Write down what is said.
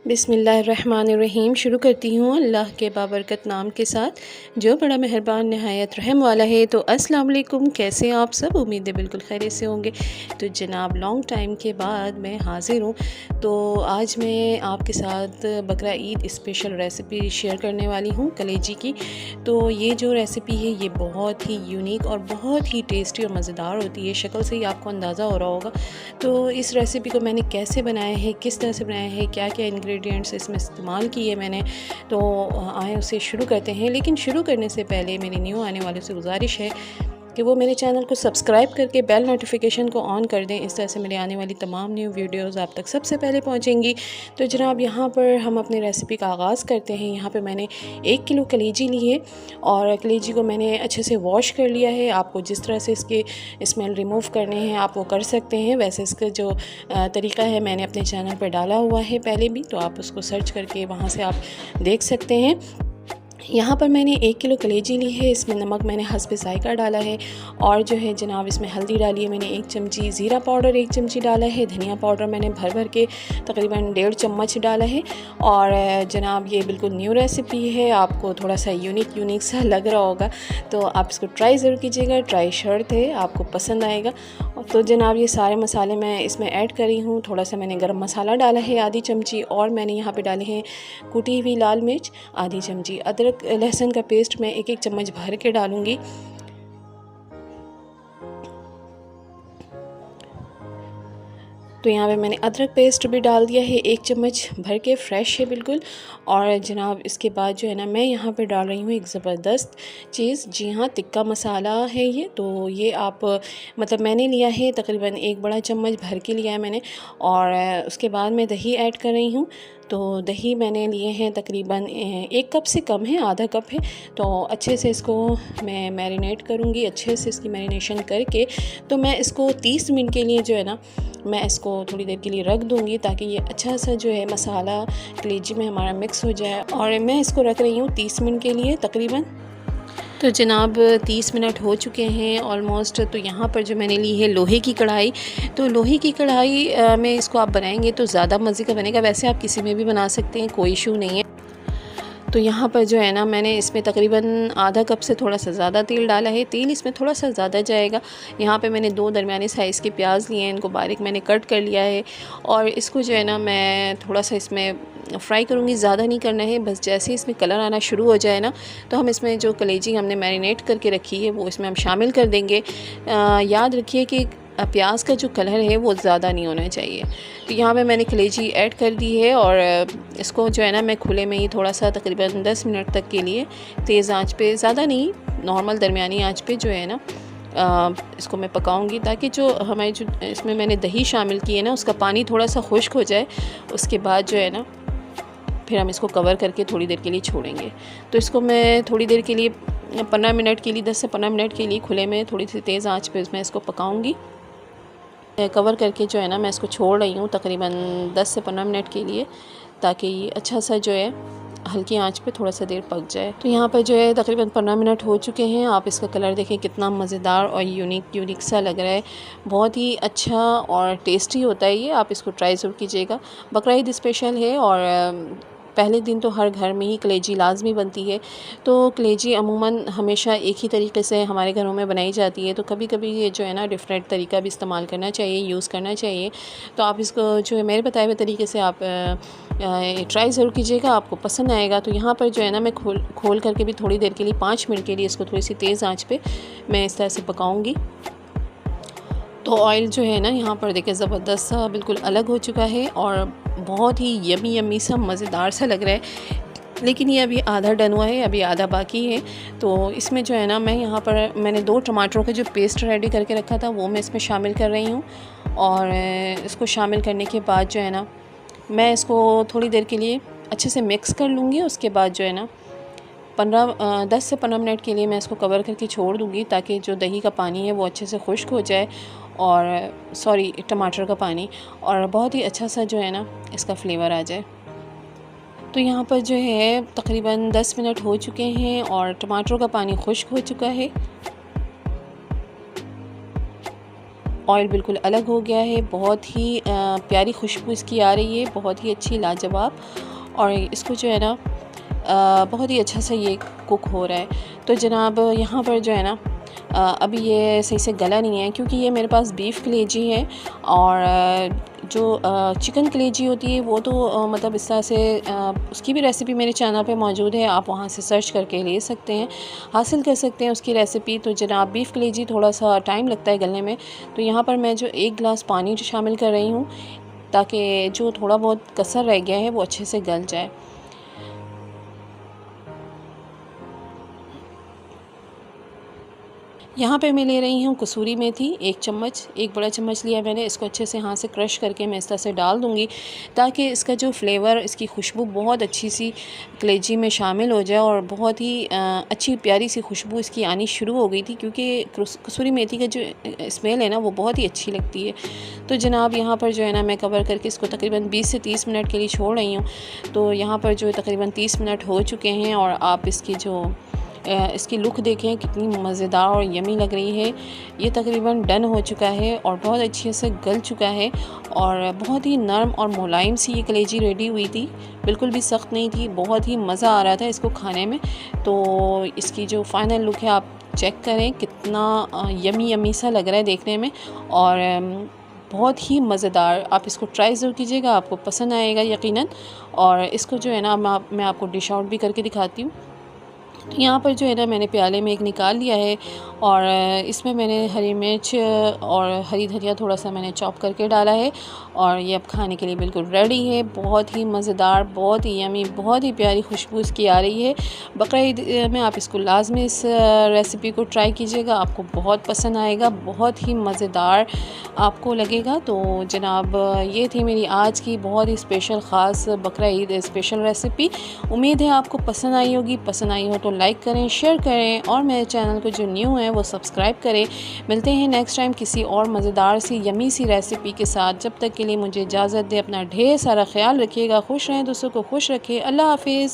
बिस्मिल्लाहिर्रहमानिर्रहीम। शुरू करती हूँ अल्लाह के बाबरकत नाम के साथ जो बड़ा मेहरबान नहायत रहम वाला है। तो अस्सलाम वालेकुम, कैसे हैं आप सब? उम्मीद है बिल्कुल खैरियत से होंगे। तो जनाब लॉन्ग टाइम के बाद मैं हाज़िर हूँ। तो आज मैं आपके साथ बकरा ईद स्पेशल रेसिपी शेयर करने वाली हूँ कलेजी की। तो ये जो रेसिपी है ये बहुत ही यूनिक और बहुत ही टेस्टी और मज़ेदार होती है। शक्ल से ही आपको अंदाज़ा हो रहा होगा। तो इस रेसिपी को मैंने कैसे बनाया है, किस तरह से बनाया है, क्या क्या इंग्रेडिएंट्स इसमें इस्तेमाल किए मैंने, तो आए उसे शुरू करते हैं। लेकिन शुरू करने से पहले मेरी न्यू आने वालों से गुजारिश है कि वो मेरे चैनल को सब्सक्राइब करके बेल नोटिफिकेशन को ऑन कर दें। इस तरह से मेरे आने वाली तमाम न्यू वीडियोस आप तक सबसे पहले पहुंचेंगी। तो जनाब यहाँ पर हम अपनी रेसिपी का आगाज़ करते हैं। यहाँ पे मैंने 1 किलो कलेजी ली है और कलेजी को मैंने अच्छे से वॉश कर लिया है। आपको जिस तरह से इसके स्मेल रिमूव करने हैं आप वो कर सकते हैं। वैसे इसका जो तरीका है मैंने अपने चैनल पर डाला हुआ है पहले भी, तो आप उसको सर्च करके वहाँ से आप देख सकते हैं। यहाँ पर मैंने 1 किलो कलेजी ली है। इसमें नमक मैंने हस्बे ज़ायक़ा डाला है और जो है जनाब इसमें हल्दी डाली है मैंने 1 चमची, ज़ीरा पाउडर 1 चमची डाला है, धनिया पाउडर मैंने भर भर के तकरीबन 1.5 चम्मच डाला है। और जनाब ये बिल्कुल न्यू रेसिपी है, आपको थोड़ा सा यूनिक सा लग रहा होगा, तो आप इसको ट्राई ज़रूर कीजिएगा। ट्राई शर्त है, आपको पसंद आएगा। तो जनाब ये सारे मसाले मैं इसमें ऐड करी हूँ। थोड़ा सा मैंने गरम मसाला डाला है आधी चमची, और मैंने यहाँ पे डाले हैं कुटी हुई लाल मिर्च आधी चमची, अदरक लहसुन का पेस्ट मैं 1-1 चम्मच भर के डालूंगी। तो यहाँ पे मैंने अदरक पेस्ट भी डाल दिया है 1 चम्मच भर के, फ्रेश है बिल्कुल। और जनाब इसके बाद जो है ना मैं यहाँ पे डाल रही हूँ एक ज़बरदस्त चीज़, जी हाँ टिक्का मसाला है ये। तो ये आप मतलब मैंने लिया है तकरीबन 1 बड़ा चम्मच भर के लिया है मैंने। और उसके बाद मैं दही ऐड कर रही हूँ। तो दही मैंने लिए हैं तकरीबन 1 कप से कम है, आधा कप है। तो अच्छे से इसको मैं मैरिनेट करूँगी, अच्छे से इसकी मैरिनेशन करके तो मैं इसको 30 मिनट के लिए जो है ना मैं इसको थोड़ी देर के लिए रख दूँगी, ताकि ये अच्छा सा जो है मसाला कलेजी में हमारा मिक्स हो जाए। और मैं इसको रख रही हूँ 30 मिनट के लिए तकरीबन। तो जनाब 30 मिनट हो चुके हैं ऑलमोस्ट। तो यहाँ पर जो मैंने ली है लोहे की कढ़ाई, तो लोहे की कढ़ाई में इसको आप बनाएंगे तो ज़्यादा मज़े का बनेगा। वैसे आप किसी में भी बना सकते हैं, कोई इशू नहीं है। तो यहाँ पर जो है ना मैंने इसमें तकरीबन आधा कप से थोड़ा सा ज़्यादा तेल डाला है। तेल इसमें थोड़ा सा ज़्यादा जाएगा। यहाँ पे मैंने 2 दरमियाने साइज़ के प्याज लिए हैं, इनको बारीक मैंने कट कर लिया है। और इसको जो है ना मैं थोड़ा सा इसमें फ्राई करूँगी, ज़्यादा नहीं करना है। बस जैसे ही इसमें कलर आना शुरू हो जाए ना तो हम इसमें जो कलेजी हमने मैरिनेट करके रखी है वो इसमें हम शामिल कर देंगे। याद रखिए कि प्याज का जो कलर है वो ज़्यादा नहीं होना चाहिए। तो यहाँ पे मैंने कलेजी ऐड कर दी है और इसको जो है ना मैं खुले में ही थोड़ा सा तकरीबन 10 मिनट तक के लिए तेज़ आंच पे, ज़्यादा नहीं नॉर्मल दरमियानी आंच पे जो है ना इसको मैं पकाऊंगी, ताकि जो हमारी जो इसमें मैंने दही शामिल की है ना उसका पानी थोड़ा सा खुश्क हो जाए। उसके बाद जो है ना फिर हम इसको कवर करके थोड़ी देर के लिए छोड़ेंगे। तो इसको मैं थोड़ी देर के लिए 15 मिनट के लिए 10 से 15 मिनट के लिए खुले में थोड़ी सी तेज़ आंच पे मैं इसको पकाऊंगी। कवर करके जो है ना मैं इसको छोड़ रही हूँ तकरीबन 10 से 15 मिनट के लिए, ताकि ये अच्छा सा जो है हल्की आंच पे थोड़ा सा देर पक जाए। तो यहाँ पर जो है तकरीबन 15 मिनट हो चुके हैं। आप इसका कलर देखें कितना मज़ेदार और यूनिक सा लग रहा है। बहुत ही अच्छा और टेस्टी होता है ये, आप इसको ट्राई ज़रूर कीजिएगा। बकरा ईद स्पेशल है और पहले दिन तो हर घर में ही कलेजी लाजमी बनती है। तो कलेजी अमूमन हमेशा एक ही तरीके से हमारे घरों में बनाई जाती है। तो कभी कभी ये जो है ना डिफरेंट तरीका भी इस्तेमाल करना चाहिए, यूज़ करना चाहिए। तो आप इसको जो है मेरे बताए हुए तरीके से आप ट्राई ज़रूर कीजिएगा, आपको पसंद आएगा। तो यहाँ पर जो है ना मैं खोल करके भी थोड़ी देर के लिए 5 मिनट के लिए इसको थोड़ी सी तेज़ आँच पर मैं इस तरह से पकाऊँगी। तो ऑयल जो है ना यहाँ पर देखिए ज़बरदस्त सा बिल्कुल अलग हो चुका है और बहुत ही यमी सा मज़ेदार सा लग रहा है। लेकिन ये अभी आधा डन हुआ है, अभी आधा बाकी है। तो इसमें जो है ना मैं यहाँ पर मैंने 2 टमाटरों का जो पेस्ट रेडी करके रखा था वो मैं इसमें शामिल कर रही हूँ। और इसको शामिल करने के बाद जो है ना मैं इसको थोड़ी देर के लिए अच्छे से मिक्स कर लूँगी। उसके बाद जो है ना 10 से 15 मिनट के लिए मैं इसको कवर करके छोड़ दूँगी, ताकि जो दही का पानी है वो अच्छे से खुश्क हो जाए, और सॉरी टमाटर का पानी, और बहुत ही अच्छा सा जो है ना इसका फ्लेवर आ जाए। तो यहाँ पर जो है तकरीबन 10 मिनट हो चुके हैं और टमाटरों का पानी खुश्क हो चुका है। ऑयल बिल्कुल अलग हो गया है, बहुत ही प्यारी खुशबू इसकी आ रही है, बहुत ही अच्छी लाजवाब। और इसको जो है ना बहुत ही अच्छा सा ये कुक हो रहा है। तो जनाब यहाँ पर जो है ना अभी ये सही से गला नहीं है, क्योंकि ये मेरे पास बीफ कलेजी है और जो चिकन कलेजी होती है वो तो मतलब इस तरह से उसकी भी रेसिपी मेरे चैनल पे मौजूद है, आप वहाँ से सर्च करके ले सकते हैं, हासिल कर सकते हैं उसकी रेसिपी। तो जनाब बीफ कलेजी थोड़ा सा टाइम लगता है गलने में, तो यहाँ पर मैं जो 1 गिलास पानी शामिल कर रही हूँ ताकि जो थोड़ा बहुत कसर रह गया है वो अच्छे से गल जाए। यहाँ पे मैं ले रही हूँ कसूरी मेथी 1 चम्मच, 1 बड़ा चम्मच लिया मैंने। इसको अच्छे से हाथ से क्रश करके मैं इस तरह से डाल दूँगी ताकि इसका जो फ्लेवर, इसकी खुशबू बहुत अच्छी सी कलेजी में शामिल हो जाए और बहुत ही अच्छी प्यारी सी खुशबू इसकी आनी शुरू हो गई थी, क्योंकि कसूरी मेथी का जो स्मेल है ना वो बहुत ही अच्छी लगती है। तो जनाब यहाँ पर जो है ना मैं कवर करके इसको तकरीबन 20 से 30 मिनट के लिए छोड़ रही हूँ। तो यहाँ पर जो तकरीबन 30 मिनट हो चुके हैं और आप इसकी जो इसकी लुक देखें कितनी मज़ेदार और यमी लग रही है। ये तकरीबन डन हो चुका है और बहुत अच्छे से गल चुका है और बहुत ही नरम और मुलायम सी ये कलेजी रेडी हुई थी, बिल्कुल भी सख्त नहीं थी। बहुत ही मज़ा आ रहा था इसको खाने में। तो इसकी जो फ़ाइनल लुक है आप चेक करें, कितना यमी यमी सा लग रहा है देखने में और बहुत ही मज़ेदार। आप इसको ट्राई ज़रूर कीजिएगा, आपको पसंद आएगा यकीनन। और इसको जो है ना मैं आपको डिश आउट भी करके दिखाती हूँ। तो यहाँ पर जो है ना मैंने प्याले में एक निकाल लिया है और इसमें मैंने हरी मिर्च और हरी धनिया थोड़ा सा मैंने चॉप करके डाला है और ये अब खाने के लिए बिल्कुल रेडी है। बहुत ही मज़ेदार, बहुत ही यमी, बहुत ही प्यारी खुशबू इसकी आ रही है। बकरा ईद में आप इसको लाजमी इस रेसिपी को ट्राई कीजिएगा, आपको बहुत पसंद आएगा, बहुत ही मज़ेदार आपको लगेगा। तो जनाब ये थी मेरी आज की बहुत ही स्पेशल ख़ास बकरा ईद स्पेशल रेसिपी। उम्मीद है आपको पसंद आई होगी। पसंद आई हो तो लाइक करें, शेयर करें और मेरे चैनल को जो न्यू है वो सब्सक्राइब करें। मिलते हैं नेक्स्ट टाइम किसी और मज़ेदार सी यमी सी रेसिपी के साथ। जब तक के लिए मुझे इजाज़त दें। अपना ढेर सारा ख्याल रखिएगा, खुश रहें, दूसरों को खुश रखें। अल्लाह हाफिज़।